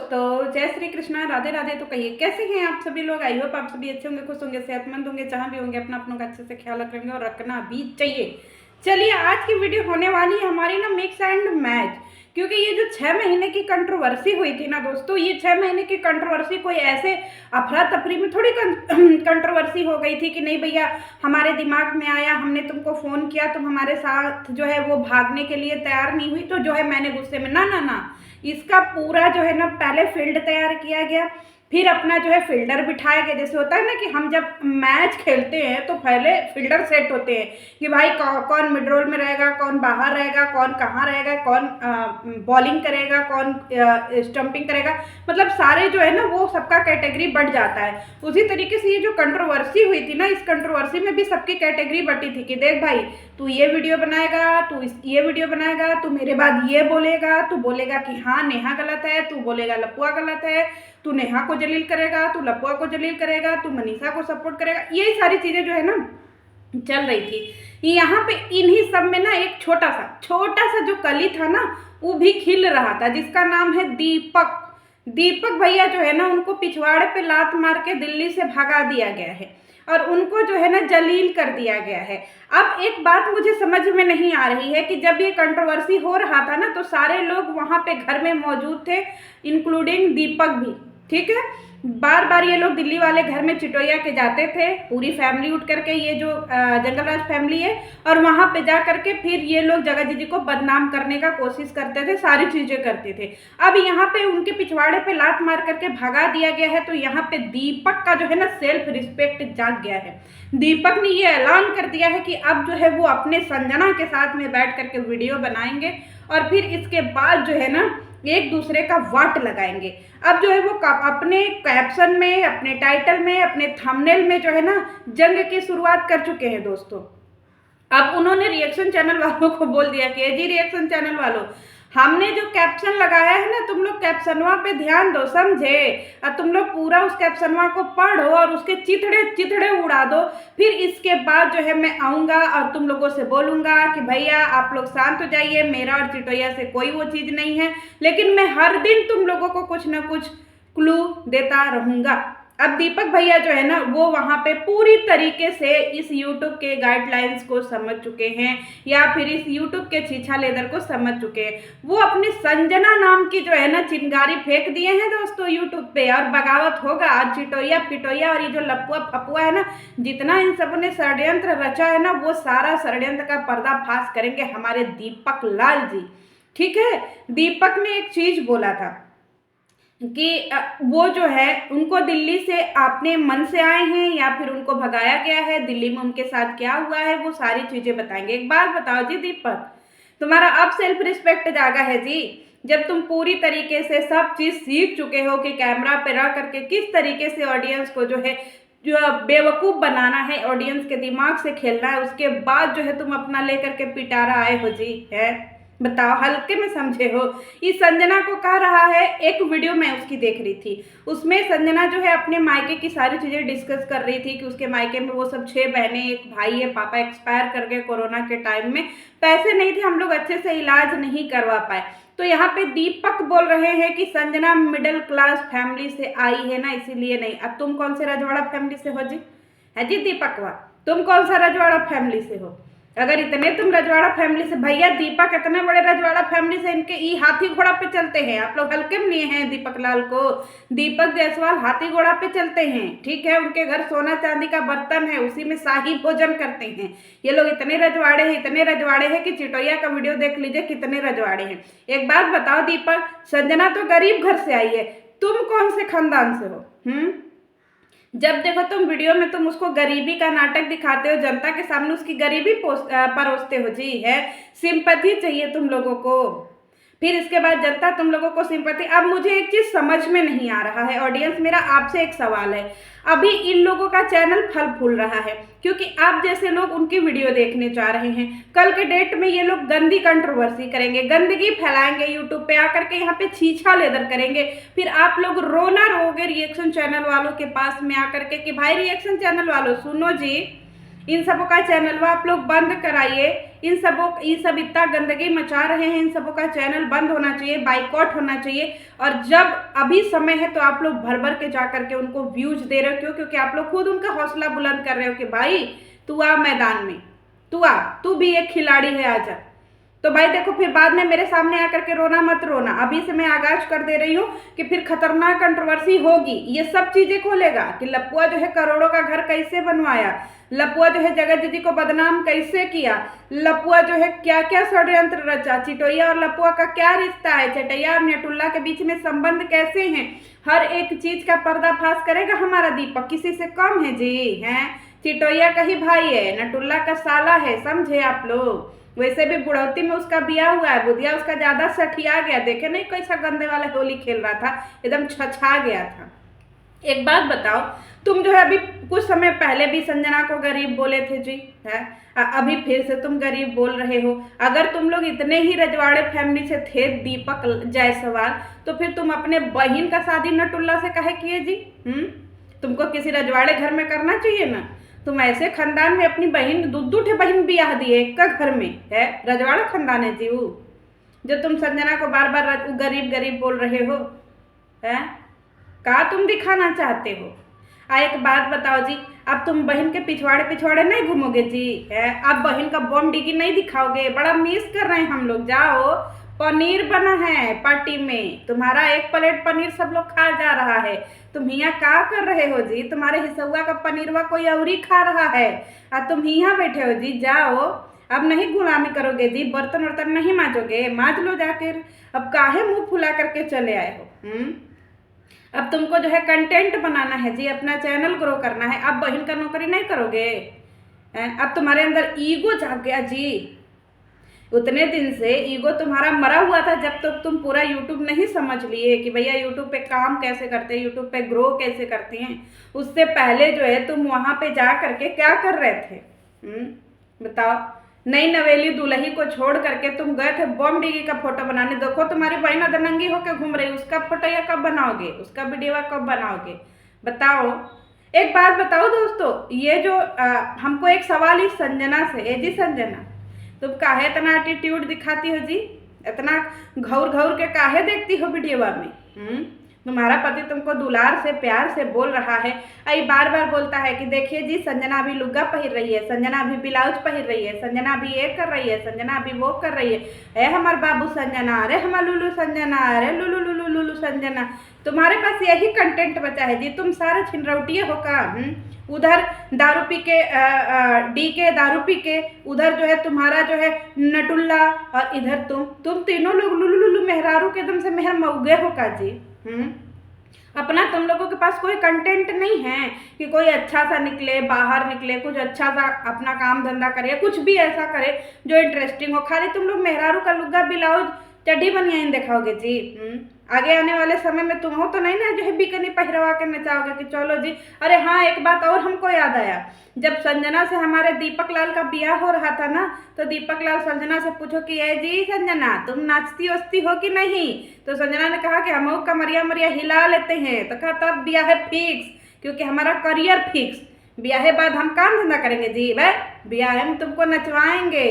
दोस्तों, जय श्री कृष्णा, राधे राधे। तो कहिए कैसे हैं आप सभी लोग। आई होप आप सभी अच्छे होंगे, खुश होंगे, सेहतमंद होंगे, जहाँ भी होंगे अपना अपनों का अच्छे से ख्याल रखेंगे और रखना भी चाहिए। चलिए, आज की वीडियो होने वाली है हमारी ना मिक्स एंड मैच, क्योंकि ये जो 6 महीने की कंट्रोवर्सी हुई थी ना दोस्तों, ये 6 महीने की कंट्रोवर्सी कोई ऐसे अफरा तफरी में थोड़ी कंट्रोवर्सी हो गई थी कि नहीं भैया हमारे दिमाग में आया, हमने तुमको फ़ोन किया, तुम हमारे साथ जो है वो भागने के लिए तैयार नहीं हुई तो जो है मैंने गुस्से में, ना ना ना। इसका पूरा जो है ना पहले फील्ड तैयार किया गया, फिर अपना जो है फील्डर बिठाया गया। जैसे होता है ना कि हम जब मैच खेलते हैं तो पहले फील्डर सेट होते हैं कि भाई कौन मिड रोल में रहेगा, कौन बाहर रहेगा, कौन कहाँ रहेगा, कौन बॉलिंग करेगा, कौन स्टंपिंग करेगा, मतलब सारे जो है ना वो सबका कैटेगरी बढ़ जाता है। उसी तरीके से ये जो कंट्रोवर्सी हुई थी ना, इस कंट्रोवर्सी में भी सबकी कैटेगरी बटी थी कि देख भाई तू ये वीडियो बनाएगा, तू ये वीडियो बनाएगा, तू मेरे बाद ये बोलेगा, तू बोलेगा कि हाँ नेहा गलत है, तू बोलेगा लपुआ गलत है, तू नेहा को जलील करेगा, तू लपुआ को जलील करेगा, तू मनीषा को सपोर्ट करेगा। यही सारी चीज़ें जो है ना चल रही थी। यहाँ पे इन्हीं सब में ना एक छोटा सा जो कली था ना वो भी खिल रहा था, जिसका नाम है दीपक। दीपक भैया जो है ना उनको पिछवाड़े पे लात मार के दिल्ली से भगा दिया गया है और उनको जो है ना जलील कर दिया गया है। अब एक बात मुझे समझ में नहीं आ रही है कि जब ये कंट्रोवर्सी हो रहा था ना तो सारे लोग वहाँ पे घर में मौजूद थे, इंक्लूडिंग दीपक भी, ठीक है। बार बार ये लोग दिल्ली वाले घर में चिटोया के जाते थे, पूरी फैमिली उठ करके, ये जो जंगलराज फैमिली है, और वहाँ पे जा करके फिर ये लोग जगह दीदी को बदनाम करने का कोशिश करते थे, सारी चीज़ें करते थे। अब यहाँ पे उनके पिछवाड़े पे लात मार करके भगा दिया गया है, तो यहाँ पे दीपक का जो है ना सेल्फ रिस्पेक्ट जाग गया है। दीपक ने ये ऐलान कर दिया है कि अब जो है वो अपने संजना के साथ में बैठ करके वीडियो बनाएंगे और फिर इसके बाद जो है ना एक दूसरे का वाट लगाएंगे। अब जो है वो अपने कैप्शन में, अपने टाइटल में, अपने थंबनेल में जो है ना जंग की शुरुआत कर चुके हैं दोस्तों। अब उन्होंने रिएक्शन चैनल वालों को बोल दिया कि जी रिएक्शन चैनल वालों, हमने जो कैप्शन लगाया है ना, तुम लोग कैप्शनवा पे ध्यान दो, समझे, और तुम लोग पूरा उस कैप्शनवा को पढ़ो और उसके चिथड़े चिथड़े उड़ा दो। फिर इसके बाद जो है मैं आऊँगा और तुम लोगों से बोलूँगा कि भैया आप लोग शांत हो जाइए, मेरा और चिटोया से कोई वो चीज़ नहीं है, लेकिन मैं हर दिन तुम लोगों को कुछ ना कुछ क्लू देता रहूँगा। अब दीपक भैया जो है ना वो वहाँ पे पूरी तरीके से इस YouTube के गाइडलाइंस को समझ चुके हैं, या फिर इस YouTube के छीछा लेदर को समझ चुके हैं। वो अपने संजना नाम की जो है ना चिंगारी फेंक दिए हैं दोस्तों YouTube पे, और बगावत होगा। आज चिटोया पिटोया और ये जो लपुआ फपुआ है ना, जितना इन सब ने षड्यंत्र रचा है ना, वो सारा षड्यंत्र का पर्दाफाश करेंगे हमारे दीपक लाल जी, ठीक है। दीपक ने एक चीज बोला था कि वो जो है उनको दिल्ली से अपने मन से आए हैं या फिर उनको भगाया गया है, दिल्ली में उनके साथ क्या हुआ है वो सारी चीज़ें बताएंगे। एक बात बताओ जी दीपक, तुम्हारा अब सेल्फ रिस्पेक्ट जागा है जी, जब तुम पूरी तरीके से सब चीज़ सीख चुके हो कि कैमरा पे रह करके किस तरीके से ऑडियंस को जो है जो बेवकूफ़ बनाना है, ऑडियंस के दिमाग से खेलना है, उसके बाद जो है तुम अपना लेकर के पिटारा आए हो जी, है बताओ, हल्के में समझे हो। इस संजना को कह रहा है, एक वीडियो मैं उसकी देख रही थी, उसमें संजना जो है अपने मायके की सारी चीज़ें डिस्कस कर रही थी कि उसके मायके में वो सब 6 बहनें, एक भाई है, पापा एक्सपायर कर गए कोरोना के टाइम में, पैसे नहीं थे, हम लोग अच्छे से इलाज नहीं करवा पाए। तो यहाँ पे दीपक बोल रहे हैं कि संजना मिडिल क्लास फैमिली से आई है ना, इसीलिए नहीं। अब तुम कौन से रजवाड़ा फैमिली से हो जी, है जी दीपक वा, तुम कौन सा रजवाड़ा फैमिली से हो? अगर इतने तुम रजवाड़ा फैमिली से, भैया दीपक इतने बड़े रजवाड़ा फैमिली से, इनके ई हाथी घोड़ा पे चलते हैं, आप लोग हल्के में लिए हैं दीपक लाल को। दीपक जायसवाल हाथी घोड़ा पे चलते हैं, ठीक है, उनके घर सोना चांदी का बर्तन है, उसी में शाही भोजन करते हैं। ये लोग इतने रजवाड़े हैं कि चिटोया का वीडियो देख लीजिए कितने रजवाड़े हैं। एक बात बताओ दीपक, संजना तो गरीब घर से आई है, तुम कौन से खानदान से हो? जब देखो तुम वीडियो में तुम उसको गरीबी का नाटक दिखाते हो, जनता के सामने उसकी गरीबी परोसते हो जी, है सिंपैथी चाहिए तुम लोगों को, फिर इसके बाद जनता तुम लोगों को सिंपैथी। अब मुझे एक चीज़ समझ में नहीं आ रहा है ऑडियंस, मेरा आपसे एक सवाल है, अभी इन लोगों का चैनल फल फूल रहा है क्योंकि आप जैसे लोग उनकी वीडियो देखने जा रहे हैं, कल के डेट में ये लोग गंदी कंट्रोवर्सी करेंगे, गंदगी फैलाएंगे, यूट्यूब पे आकर के यहाँ पे छीछा लेदर करेंगे, फिर आप लोग रोना रोगे रिएक्शन चैनल वालों के पास में आकर के कि भाई रिएक्शन चैनल वालों सुनो जी, इन सबों का चैनल आप लोग बंद कराइए, ये सब इतना गंदगी मचा रहे हैं, इन सबों का चैनल बंद होना चाहिए, बाइकआउट होना चाहिए। और जब अभी समय है तो आप लोग भर भर के जा करके उनको व्यूज दे रहे हो, क्यों? क्योंकि आप लोग खुद उनका हौसला बुलंद कर रहे हो कि भाई तू आ मैदान में, तू आ, तू भी एक खिलाड़ी है, आजा। तो भाई देखो, फिर बाद में मेरे सामने आकर के रोना मत रोना। अभी से मैं आगाज कर दे रही हूँ कि फिर खतरनाक कंट्रोवर्सी होगी। ये सब चीजें खोलेगा कि लपुआ जो है करोड़ों का घर कैसे बनवाया, लपुआ जो है जगत दीदी को बदनाम कैसे किया, लपुआ जो है क्या क्या षड्यंत्र रचा, चिटोइया और लपुआ का क्या रिश्ता है, चटैया और नेटुल्ला के बीच में संबंध कैसे हैं, हर एक चीज का पर्दाफाश करेगा हमारा दीपक। किसी से कम है जी, हैं? चिटोइया का ही भाई है, नटुल्ला का साला है, समझे आप लोग। वैसे भी बुढ़ौती में उसका बिया हुआ है, बुधिया उसका ज्यादा सठिया गया। देखे नहीं कैसा गंदे वाला होली खेल रहा था, एकदम छछा गया था। एक बात बताओ, तुम जो है अभी कुछ समय पहले भी संजना को गरीब बोले थे जी, है? अभी फिर से तुम गरीब बोल रहे हो। अगर तुम लोग इतने ही रजवाड़े फैमिली से थे दीपक जायसवाल, तो फिर तुम अपने बहन का शादी नटुल्ला से काहे किए जी? तुमको किसी रजवाड़े घर में करना चाहिए ना। तुम ऐसे खानदान में अपनी बहन दूध बहन ब्याह दिए एक का घर में, है? रजवाड़ा खानदान है जी वो, जो तुम संजना को बार बार गरीब गरीब बोल रहे हो, है? का तुम दिखाना चाहते हो? एक बात बताओ जी, अब तुम बहन के पिछवाड़े पिछवाड़े नहीं घूमोगे जी, है? अब बहन का बॉम डिगी नहीं दिखाओगे? बड़ा मिस कर रहे हैं हम लोग। जाओ, पनीर बना है पार्टी में, तुम्हारा एक प्लेट पनीर सब लोग खा जा रहा है। तुम यहाँ क्या कर रहे हो जी? तुम्हारे हिस्सुआ का पनीरवा कोई और ही खा रहा है और तुम यहाँ बैठे हो जी। जाओ, अब नहीं गुलामी करोगे जी, बर्तन वर्तन नहीं मांजोगे, मांज लो जाकर। अब काहे मुंह फुला करके चले आए हो? अब तुमको जो है कंटेंट बनाना है जी, अपना चैनल ग्रो करना है। अब बहन का नौकरी नहीं करोगे? अब तुम्हारे अंदर ईगो जाग गया जी। उतने दिन से ईगो तुम्हारा मरा हुआ था, जब तक तुम पूरा यूट्यूब नहीं समझ लिए कि भैया यूट्यूब पे काम कैसे करते हैं, यूट्यूब पे ग्रो कैसे करते हैं। उससे पहले जो है तुम वहां पे जा करके क्या कर रहे थे? बताओ। नई नवेली दुल्ही को छोड़ करके तुम गए थे बॉम डिगी का फोटो बनाने। देखो तुम्हारी बहन अदनंगी होकर घूम रही, उसका फोटो या कब बनाओगे? उसका वीडियो कब बनाओगे? बताओ। एक बात बताओ दोस्तों, ये जो हमको एक सवाल इस संजना से है जी, संजना तुम काहे इतना एटीट्यूड दिखाती हो जी? इतना घौर घौर के काहे देखती हो वीडियो में? तुम्हारा पति तुमको दुलार से प्यार से बोल रहा है, आई बार बार बोलता है कि देखिए जी संजना अभी लुग्गा पहन रही है, संजना अभी ब्लाउज पहन रही है, संजना अभी ये कर रही है, संजना अभी वो कर रही है। अरे हमार बाबू संजना, अरे हमार लुलू संजना, अरे लुलू लुलू लुलू संजना। तुम्हारे पास यही कंटेंट बचा है जी, तुम सारे छिनरौटिये हो का? उधर दारू पी के डी के दारू पी के, उधर जो है तुम्हारा जो है नटुल्ला, और इधर तुम तीनों लोग लुलू लुलू मेहरारू के एकदम से मेहर मऊगे हो का जी? अपना तुम लोगों के पास कोई कंटेंट नहीं है कि कोई अच्छा सा निकले, बाहर निकले, कुछ अच्छा सा अपना काम धंधा करे, कुछ भी ऐसा करे जो इंटरेस्टिंग हो। खाली तुम लोग मेहरारू का लुग्गा ब्लाउज चड्डी बनियाइन दिखाओगे जी। आगे आने वाले समय में तुम हो तो नहीं ना जो है बिकनी पहरवा के नचाओगे कि चलो जी। अरे हाँ, एक बात और हमको याद आया, जब संजना से हमारे दीपक लाल का ब्याह हो रहा था ना, तो दीपक लाल संजना से पूछो कि ए जी संजना तुम नाचती वस्ती हो कि नहीं? तो संजना ने कहा कि हम कमरिया मरिया हिला लेते हैं। तो कहा तब ब्याह फिक्स, क्योंकि हमारा करियर फिक्स। ब्याह बाद हम काम धंधा करेंगे जी, भाई ब्याह में तुमको नचवाएंगे,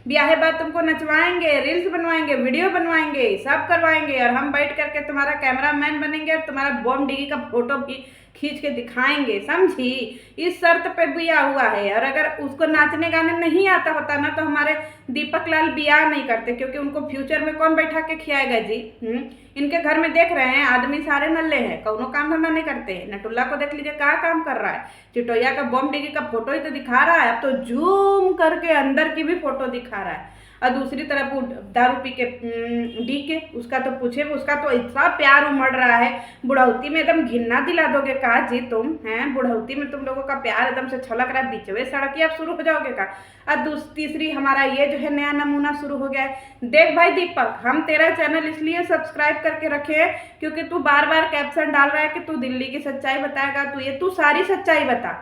ब्याह बाद तुमको नचवाएंगे, रील्स बनवाएंगे, वीडियो बनवाएंगे, सब करवाएंगे, और हम बैठ करके तुम्हारा कैमरामैन बनेंगे और तुम्हारा बॉम डिगी का फोटो भी खींच के दिखाएंगे, समझी? इस शर्त पे ब्याह हुआ है। और अगर उसको नाचने गाने नहीं आता होता ना, तो हमारे दीपक लाल ब्याह नहीं करते, क्योंकि उनको फ्यूचर में कौन बैठा के खिलाएगा जी? इनके घर में देख रहे हैं आदमी सारे नल्ले हैं, कौनो काम धंधा नहीं करते। नटुल्ला को देख लीजिए क्या काम कर रहा है, चिटोइया का बॉम डिगी का फोटो ही तो दिखा रहा है, अब तो जूम करके अंदर की भी फोटो दिखा रहा है। और दूसरी तरफ वो दारू पी के डी के, उसका तो पूछे, उसका तो इतना प्यार उमड़ रहा है। बुढ़ौती में एकदम घिन्ना दिला दोगे का जी तुम? हैं बुढ़ौती में तुम लोगों का प्यार एकदम से छलक रहा है, बीचवे सड़क आप शुरू हो जाओगे का? और तीसरी हमारा ये जो है नया नमूना शुरू हो गया है। देख भाई दीपक, हम तेरा चैनल इसलिए सब्सक्राइब करके रखे हैं क्योंकि तू बार बार कैप्शन डाल रहा है कि तू दिल्ली की सच्चाई बताएगा, तू सारी सच्चाई बता।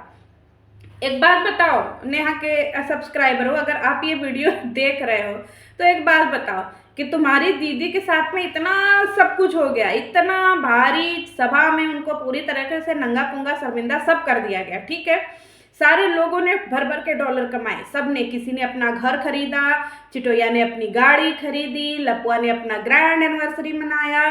एक बात बताओ नेहा के सब्सक्राइबर हो, अगर आप ये वीडियो देख रहे हो तो एक बात बताओ कि तुम्हारी दीदी के साथ में इतना सब कुछ हो गया, इतना भारी सभा में उनको पूरी तरीके से नंगा पुंगा शर्मिंदा सब कर दिया गया, ठीक है? सारे लोगों ने भर भर के डॉलर कमाए, सब ने, किसी ने अपना घर खरीदा, चिटोया ने अपनी गाड़ी खरीदी, लपुआ ने अपना ग्रैंड एनिवर्सरी मनाया,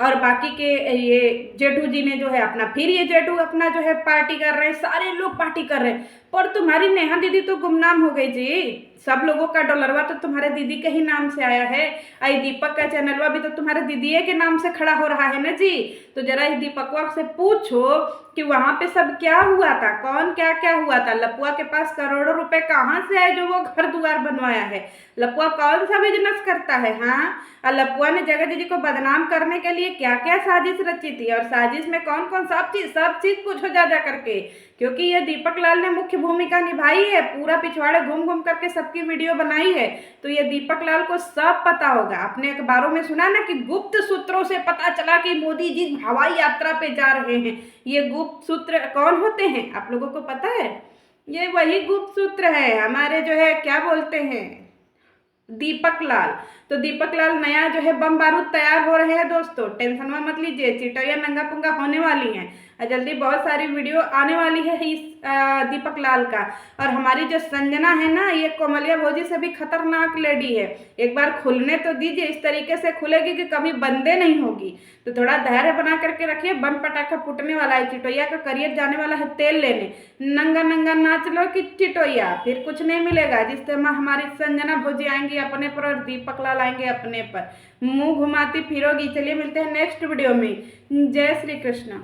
और बाकी के ये जेठू जी ने जो है अपना, फिर ये जेठू अपना जो है पार्टी कर रहे हैं, सारे लोग पार्टी कर रहे हैं। पर तुम्हारी नेहा दीदी तो गुमनाम हो गई जी। सब लोगों का डॉलरवा तो तुम्हारे दीदी के ही नाम से आया है। आई दीपक का चैनलवा भी तो तुम्हारे दीदी के नाम से खड़ा हो रहा है ना जी। तो जरा इस दीपकवा से पूछो कि वहां पे सब क्या हुआ था, कौन क्या क्या हुआ था। लपुआ के पास करोड़ों रुपए कहाँ से आए जो वो घर द्वार बनवाया है। लपुआ कौन सा बिजनेस करता है, हाँ। और लपुआ ने जगह दीदी को बदनाम करने के लिए क्या क्या साजिश रची थी, और साजिश में कौन कौन सब चीज पूछो जा करके, क्योंकि ये दीपक लाल ने मुख्य भूमिका निभाई है, पूरा पिछवाड़े घूम घूम करके सबकी वीडियो बनाई है। तो ये दीपक लाल को सब पता होगा। अपने अखबारों में सुना ना कि गुप्त सूत्रों से पता चला कि मोदी जी हवाई यात्रा पे जा रहे हैं। ये गुप्त सूत्र कौन होते हैं आप लोगों को पता है? ये वही गुप्त सूत्र है हमारे जो है क्या बोलते हैं, दीपक लाल। तो दीपक लाल नया जो है बम बारूद तैयार हो रहे हैं दोस्तों, टेंशन में मत लीजिए। चिटैया नंगा पुंगा होने वाली हैं, जल्दी बहुत सारी वीडियो आने वाली है इस दीपक लाल का। और हमारी जो संजना है ना, ये कोमलिया भौजी से भी खतरनाक लेडी है। एक बार खुलने तो दीजिए, इस तरीके से खुलेगी कि कभी बंदे नहीं होगी। तो थोड़ा धैर्य बना करके रखिए, बम पटाखा फूटने वाला है। चिटोया का करियर जाने वाला है तेल लेने। नंगा नंगा नाच लो कि चिटोया, फिर कुछ नहीं मिलेगा। जिस समय हमारी संजना भौजी आएंगी अपने पर और दीपक लाल आएंगे अपने पर, मुंह घुमाती फिरोगी। चलिए मिलते हैं नेक्स्ट वीडियो में। जय श्री कृष्ण।